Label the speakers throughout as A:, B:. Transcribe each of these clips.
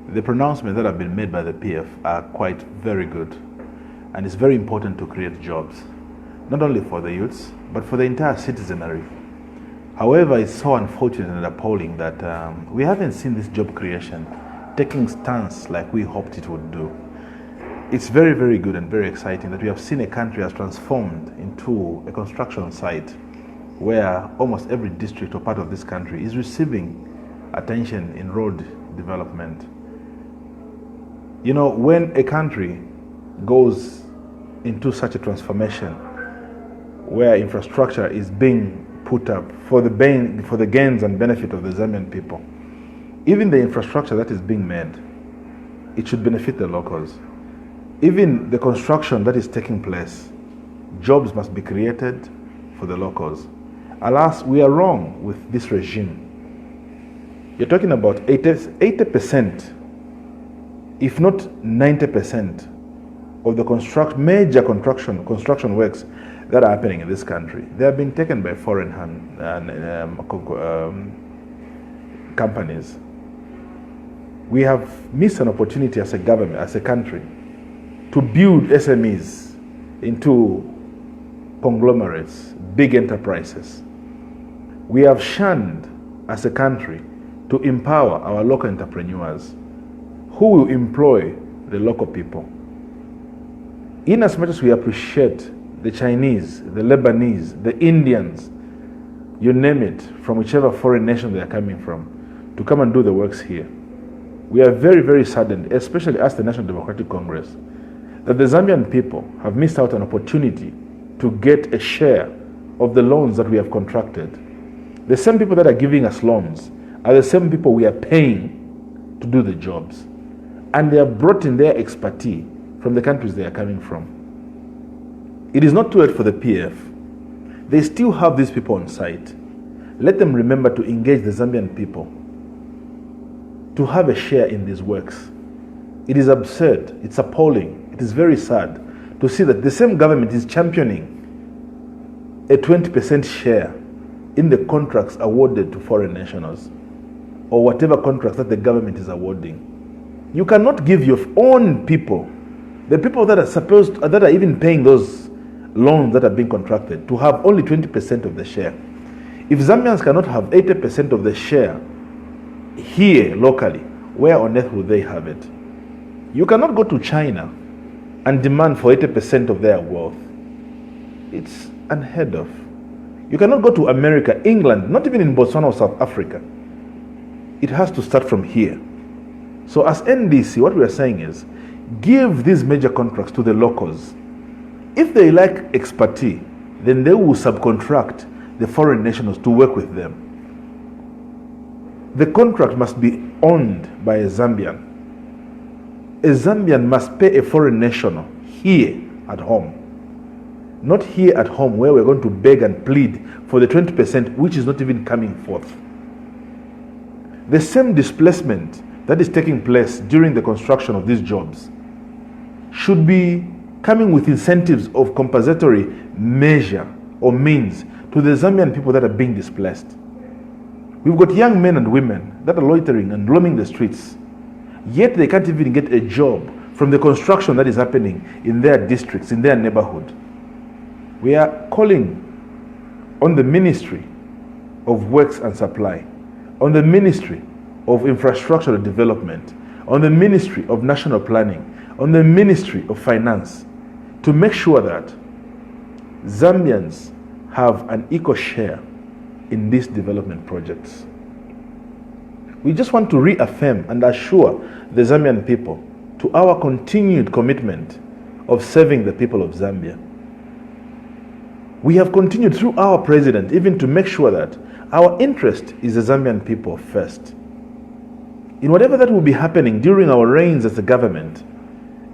A: The pronouncements that have been made by the PF are quite very good, and it's very important to create jobs, not only for the youths, but for the entire citizenry. However, it's so unfortunate and appalling that we haven't seen this job creation taking stance like we hoped it would do. It's very, very good and very exciting that we have seen a country has transformed into a construction site where almost every district or part of this country is receiving attention in road development. You know, when a country goes into such a transformation where infrastructure is being put up for the gains and benefit of the Zambian people, even the infrastructure that is being made, it should benefit the locals. Even the construction that is taking place, jobs must be created for the locals. Alas, we are wrong with this regime. You're talking about 80%, if not 90%, of the major construction works that are happening in this country. They have been taken by foreign companies. We have missed an opportunity as a government, as a country, to build SMEs into conglomerates, big enterprises. We have shunned as a country to empower our local entrepreneurs who will employ the local people. In as much as we appreciate the Chinese, the Lebanese, the Indians, you name it, from whichever foreign nation they are coming from, to come and do the works here, we are very, very saddened, especially as the National Democratic Congress, that the Zambian people have missed out an opportunity to get a share of the loans that we have contracted. The same people that are giving us loans are the same people we are paying to do the jobs. And they have brought in their expertise from the countries they are coming from. It is not too late for the PF. They still have these people on site. Let them remember to engage the Zambian people to have a share in these works. It is absurd, it's appalling, it is very sad to see that the same government is championing a 20% share in the contracts awarded to foreign nationals, or whatever contracts that the government is awarding. You cannot give your own people, the people that are even paying those loans that are being contracted, to have only 20% of the share. If Zambians cannot have 80% of the share here locally, where on earth will they have it? You cannot go to China and demand for 80% of their wealth. It's unheard of. You cannot go to America, England, not even in Botswana or South Africa. It has to start from here. So as NDC, what we are saying is, give these major contracts to the locals. If they lack expertise, then they will subcontract the foreign nationals to work with them. The contract must be owned by a Zambian. A Zambian must pay a foreign national here at home. Not here at home where we're going to beg and plead for the 20% which is not even coming forth. The same displacement that is taking place during the construction of these jobs should be coming with incentives of compensatory measure or means to the Zambian people that are being displaced. We've got young men and women that are loitering and roaming the streets, yet they can't even get a job from the construction that is happening in their districts, in their neighborhood. We are calling on the Ministry of Works and Supply, on the Ministry of Infrastructural Development, on the Ministry of National Planning, on the Ministry of Finance, to make sure that Zambians have an equal share in these development projects. We just want to reaffirm and assure the Zambian people to our continued commitment of serving the people of Zambia. We have continued through our president even to make sure that our interest is the Zambian people first. In whatever that will be happening during our reigns as a government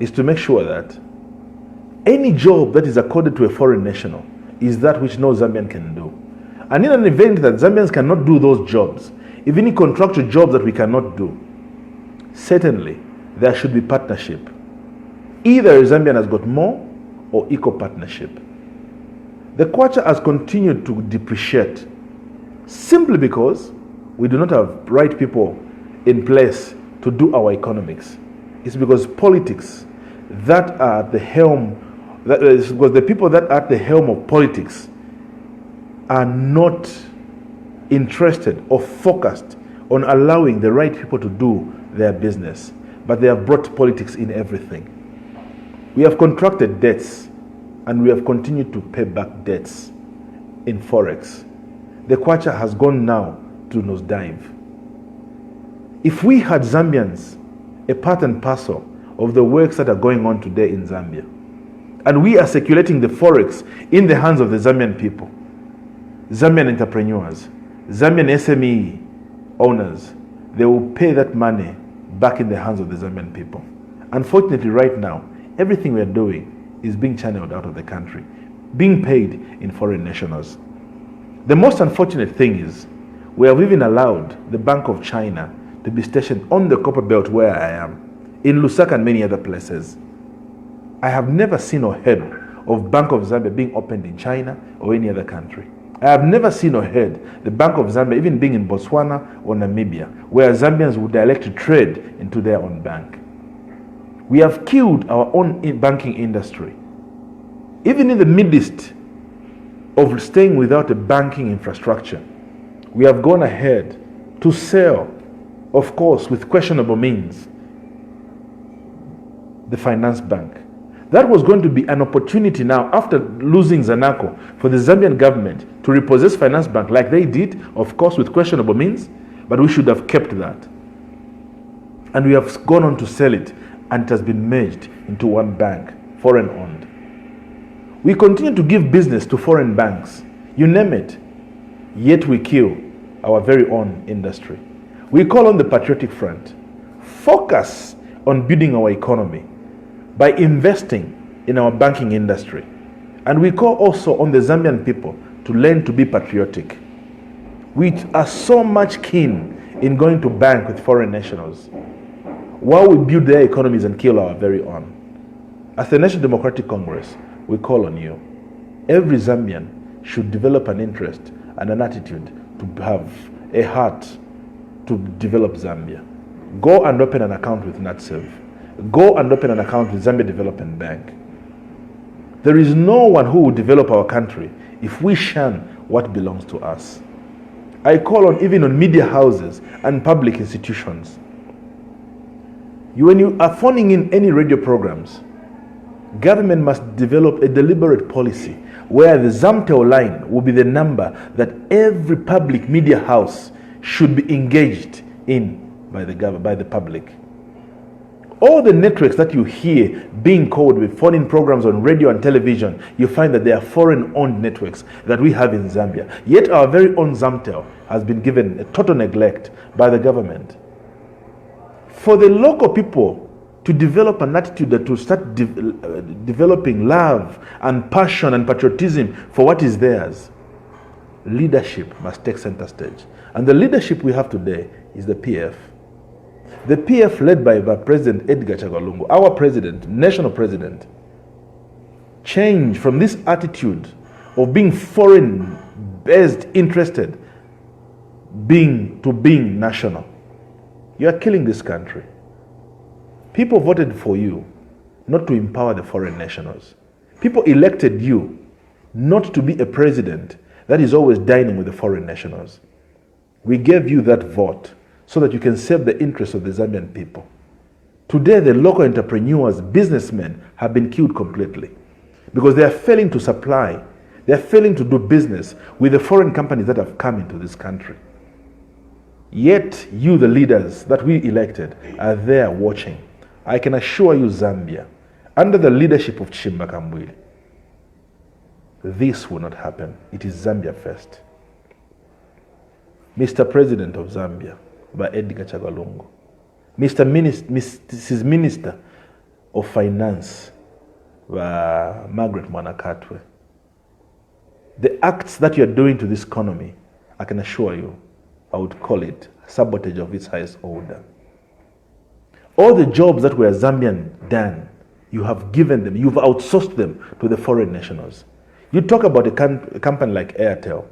A: is to make sure that any job that is accorded to a foreign national is that which no Zambian can do. And in an event that Zambians cannot do those jobs, if any contractual jobs that we cannot do, certainly there should be partnership. Either a Zambian has got more or equal partnership. The kwacha has continued to depreciate simply because we do not have right people in place to do our economics is because politics that are at the helm, that is because the people that are at the helm of politics are not interested or focused on allowing the right people to do their business, but they have brought politics in everything. We have contracted debts and we have continued to pay back debts in Forex. The kwacha has gone now to nosedive. If we had Zambians a part and parcel of the works that are going on today in Zambia, and we are circulating the Forex in the hands of the Zambian people, Zambian entrepreneurs, Zambian SME owners, they will pay that money back in the hands of the Zambian people. Unfortunately, right now, everything we are doing is being channeled out of the country, being paid in foreign nationals. The most unfortunate thing is we have even allowed the Bank of China to be stationed on the Copperbelt where I am, in Lusaka and many other places. I have never seen or heard of Bank of Zambia being opened in China or any other country. I have never seen or heard the Bank of Zambia even being in Botswana or Namibia, where Zambians would elect to trade into their own bank. We have killed our own banking industry. Even in the midst of staying without a banking infrastructure, we have gone ahead to sell, of course, with questionable means, the finance bank. That was going to be an opportunity now, after losing Zanaco, for the Zambian government to repossess finance bank like they did, of course, with questionable means, but we should have kept that. And we have gone on to sell it, and it has been merged into one bank, foreign owned. We continue to give business to foreign banks, you name it, yet we kill our very own industry. We call on the Patriotic Front, focus on building our economy by investing in our banking industry. And we call also on the Zambian people to learn to be patriotic. We are so much keen in going to bank with foreign nationals while we build their economies and kill our very own. As the National Democratic Congress, we call on you. Every Zambian should develop an interest and an attitude to have a heart to develop Zambia. Go and open an account with NatServe. Go and open an account with Zambia Development Bank. There is no one who will develop our country if we shun what belongs to us. I call on even on media houses and public institutions. When you are phoning in any radio programs, government must develop a deliberate policy where the Zamtel line will be the number that every public media house should be engaged in by the public. All the networks that you hear being called with phone-in programs on radio and television, you find that they are foreign-owned networks that we have in Zambia. Yet our very own Zamtel has been given a total neglect by the government. For the local people to develop an attitude that will start developing love and passion and patriotism for what is theirs, leadership must take center stage. And the leadership we have today is the PF. The PF led by President Edgar Chagwa, our president, national president, changed from this attitude of being foreign-based, interested, to being national. You are killing this country. People voted for you not to empower the foreign nationals. People elected you not to be a president that is always dining with the foreign nationals. We gave you that vote so that you can serve the interests of the Zambian people. Today, the local entrepreneurs, businessmen have been killed completely because they are failing to supply, they are failing to do business with the foreign companies that have come into this country. Yet, you, the leaders that we elected, are there watching. I can assure you, Zambia, under the leadership of Chipoka Mulenga, this will not happen. It is Zambia first. Mr. President of Zambia, by Edgar Chagwa, Mrs. Minister of Finance, by Margaret Mwanakatwe. The acts that you are doing to this economy, I can assure you, I would call it sabotage of its highest order. All the jobs that were Zambian done, you have given them, you've outsourced them to the foreign nationals. You talk about a company like Airtel.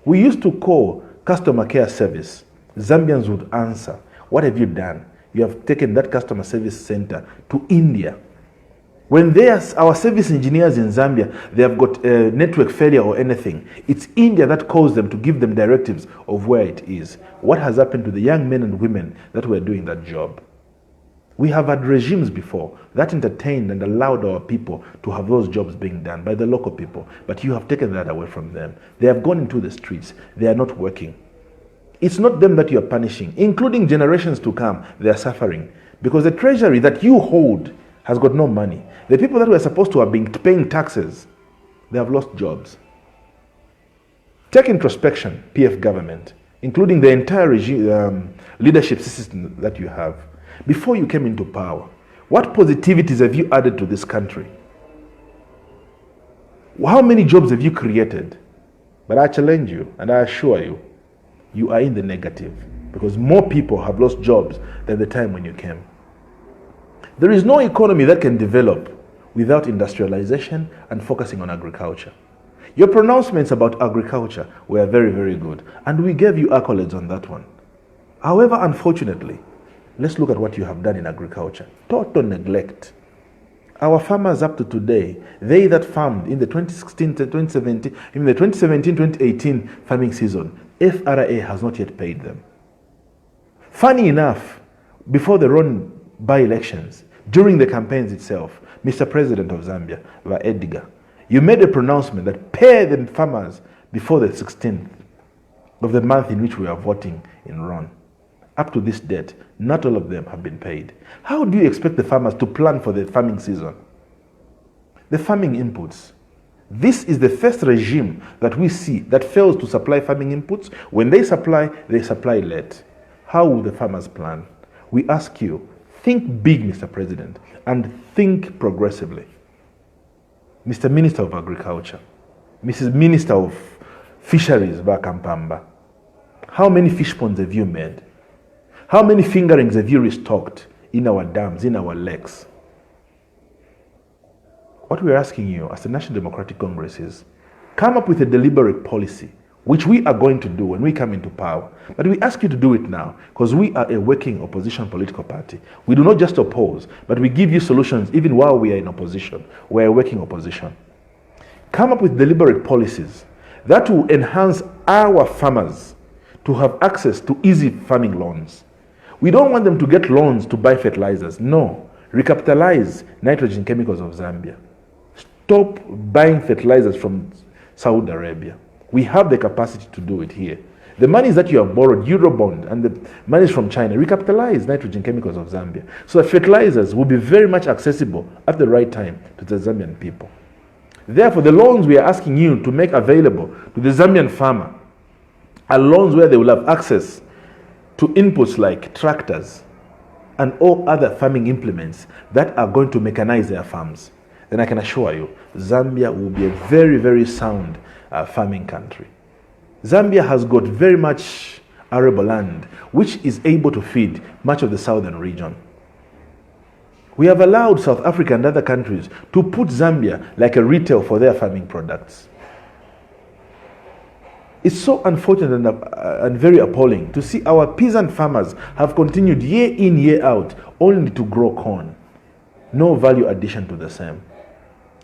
A: We used to call customer care service. Zambians would answer, what have you done? You have taken that customer service center to India. When our service engineers in Zambia, they have got a network failure or anything, it's India that calls them to give them directives of where it is. What has happened to the young men and women that were doing that job? We have had regimes before that entertained and allowed our people to have those jobs being done by the local people, but you have taken that away from them. They have gone into the streets. They are not working. It's not them that you are punishing, including generations to come. They are suffering because the treasury that you hold has got no money. The people that were supposed to have been paying taxes, they have lost jobs. Take introspection, PF government, including the entire regime, leadership system that you have. Before you came into power, what positivities have you added to this country? How many jobs have you created? But I challenge you and I assure you, you are in the negative because more people have lost jobs than the time when you came. There is no economy that can develop without industrialization and focusing on agriculture. Your pronouncements about agriculture were very, very good, and we gave you accolades on that one. However, unfortunately, let's look at what you have done in agriculture. Total neglect. Our farmers up to today, they that farmed in the 2016-2017, in the 2017-2018 farming season, FRA has not yet paid them. Funny enough, before the run by-elections, during the campaigns itself, Mr. President of Zambia, Edgar, you made a pronouncement that pay the farmers before the 16th of the month in which we are voting in Ron. Up to this date, not all of them have been paid. How do you expect the farmers to plan for the farming season? The farming inputs. This is the first regime that we see that fails to supply farming inputs. When they supply late. How will the farmers plan? We ask you, think big, Mr. President, and think progressively. Mr. Minister of Agriculture, Mrs. Minister of Fisheries, Bakampamba, how many fish ponds have you made? How many fingerings have you restocked in our dams, in our lakes? What we're asking you as the National Democratic Congress is, come up with a deliberate policy, which we are going to do when we come into power. But we ask you to do it now, because we are a working opposition political party. We do not just oppose, but we give you solutions even while we are in opposition. We are a working opposition. Come up with deliberate policies that will enhance our farmers to have access to easy farming loans. We don't want them to get loans to buy fertilizers. No. Recapitalize nitrogen chemicals of Zambia. Stop buying fertilizers from Saudi Arabia. We have the capacity to do it here. The monies that you have borrowed, Eurobond, and the monies from China, recapitalize nitrogen chemicals of Zambia. So that fertilizers will be very much accessible at the right time to the Zambian people. Therefore, the loans we are asking you to make available to the Zambian farmer are loans where they will have access to inputs like tractors and all other farming implements that are going to mechanize their farms. Then I can assure you, Zambia will be a very, very sound farming country. Zambia has got very much arable land, which is able to feed much of the southern region. We have allowed South Africa and other countries to put Zambia like a retail for their farming products. It's so unfortunate and very appalling to see our peasant farmers have continued year in, year out, only to grow corn. No value addition to the same.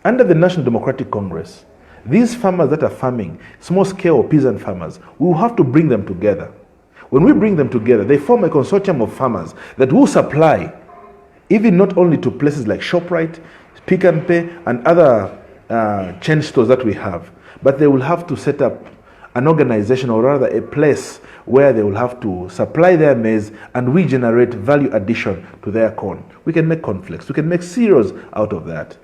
A: Under the National Democratic Congress, these farmers that are farming, small-scale peasant farmers, we will have to bring them together. When we bring them together, they form a consortium of farmers that will supply, even not only to places like ShopRite, Pick and Pay, and other chain stores that we have, but they will have to set up an organization, or rather a place where they will have to supply their maize and we generate value addition to their corn. We can make cornflakes. We can make cereals out of that.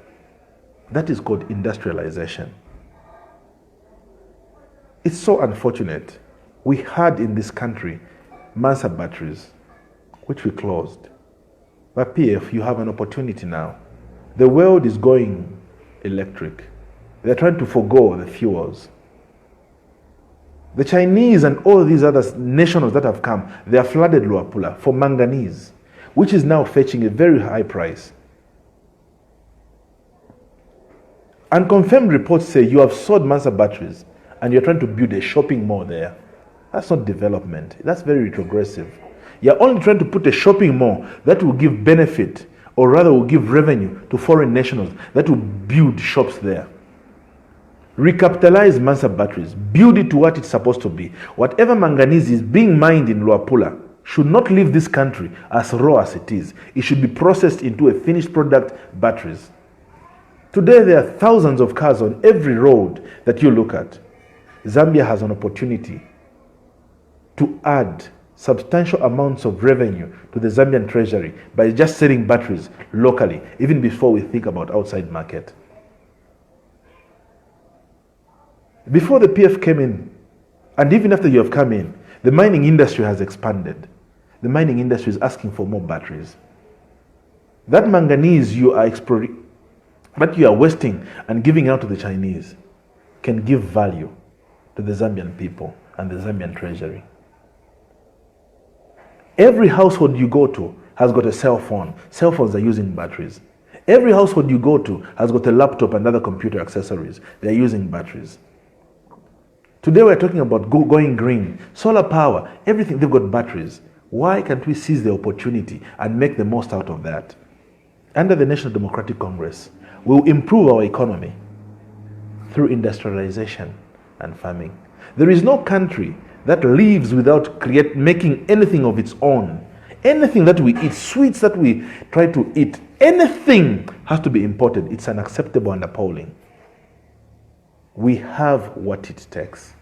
A: That is called industrialization. It's so unfortunate. We had in this country Mansa batteries, which we closed. But PF, you have an opportunity now. The world is going electric. They're trying to forgo the fuels. The Chinese and all these other nations that have come, they have flooded Luapula for manganese, which is now fetching a very high price. Unconfirmed reports say you have sold Mansa batteries and you're trying to build a shopping mall there. That's not development. That's very retrogressive. You're only trying to put a shopping mall that will give benefit, or rather will give revenue to foreign nationals that will build shops there. Recapitalize Mansa batteries, build it to what it's supposed to be. Whatever manganese is being mined in Luapula should not leave this country as raw as it is. It should be processed into a finished product, batteries. Today there are thousands of cars on every road that you look at. Zambia has an opportunity to add substantial amounts of revenue to the Zambian treasury by just selling batteries locally, even before we think about outside market. Before the PF came in, and even after you have come in, the mining industry has expanded. The mining industry is asking for more batteries. That manganese you are wasting and giving out to the Chinese can give value to the Zambian people and the Zambian treasury. Every household you go to has got a cell phone. Cell phones are using batteries. Every household you go to has got a laptop and other computer accessories. They're using batteries. Today we're talking about going green, solar power, everything, they've got batteries. Why can't we seize the opportunity and make the most out of that? Under the National Democratic Congress, we'll improve our economy through industrialization and farming. There is no country that lives without making anything of its own. Anything that we eat, sweets that we try to eat, anything has to be imported. It's unacceptable and appalling. We have what it takes.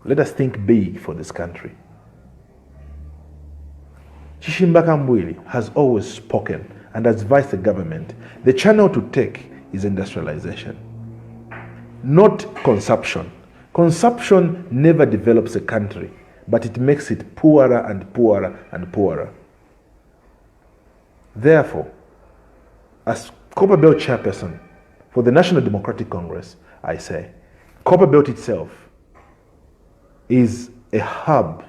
A: Let us think big for this country. Chishimba Kambwili has always spoken and advised the government. The channel to take is industrialization, not consumption. Consumption never develops a country, but it makes it poorer and poorer and poorer. Therefore, as Copperbelt Chairperson for the National Democratic Congress, I say, Copperbelt itself is a hub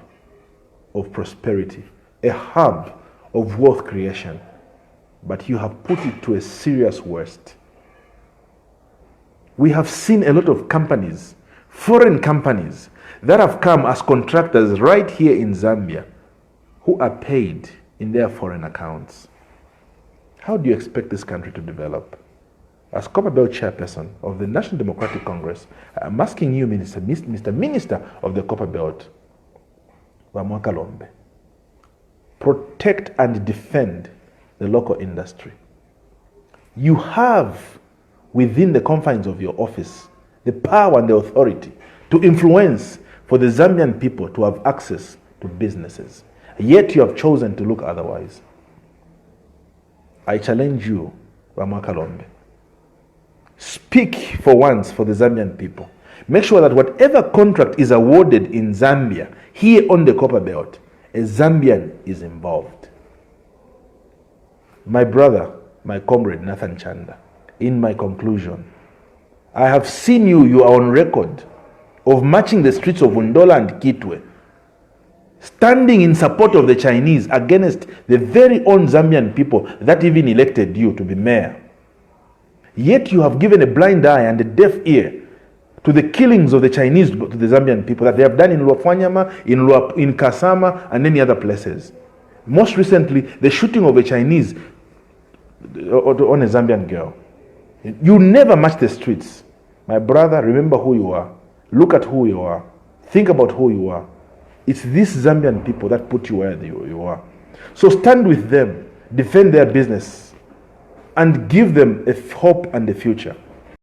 A: of prosperity, a hub of wealth creation, but you have put it to a serious waste. We have seen a lot of companies, foreign companies, that have come as contractors right here in Zambia, who are paid in their foreign accounts. How do you expect this country to develop? As Copperbelt Chairperson of the National Democratic Congress, I'm asking you, Mr. Minister of the Copperbelt, Kalombe, protect and defend the local industry. You have, within the confines of your office, the power and the authority to influence for the Zambian people to have access to businesses. Yet you have chosen to look otherwise. I challenge you, Kalombe. Speak for once for the Zambian people. Make sure that whatever contract is awarded in Zambia, here on the Copperbelt, a Zambian is involved. My brother, my comrade Nathan Chanda, in my conclusion, I have seen you are on record of marching the streets of Undola and Kitwe, standing in support of the Chinese against the very own Zambian people that even elected you to be mayor. Yet you have given a blind eye and a deaf ear to the killings of the Chinese to the Zambian people that they have done in Luafwanyama, in Kasama, and many other places. Most recently, the shooting of a Chinese on a Zambian girl. You never match the streets. My brother, remember who you are. Look at who you are. Think about who you are. It's these Zambian people that put you where you are. So stand with them, defend their business, and give them a hope and a future.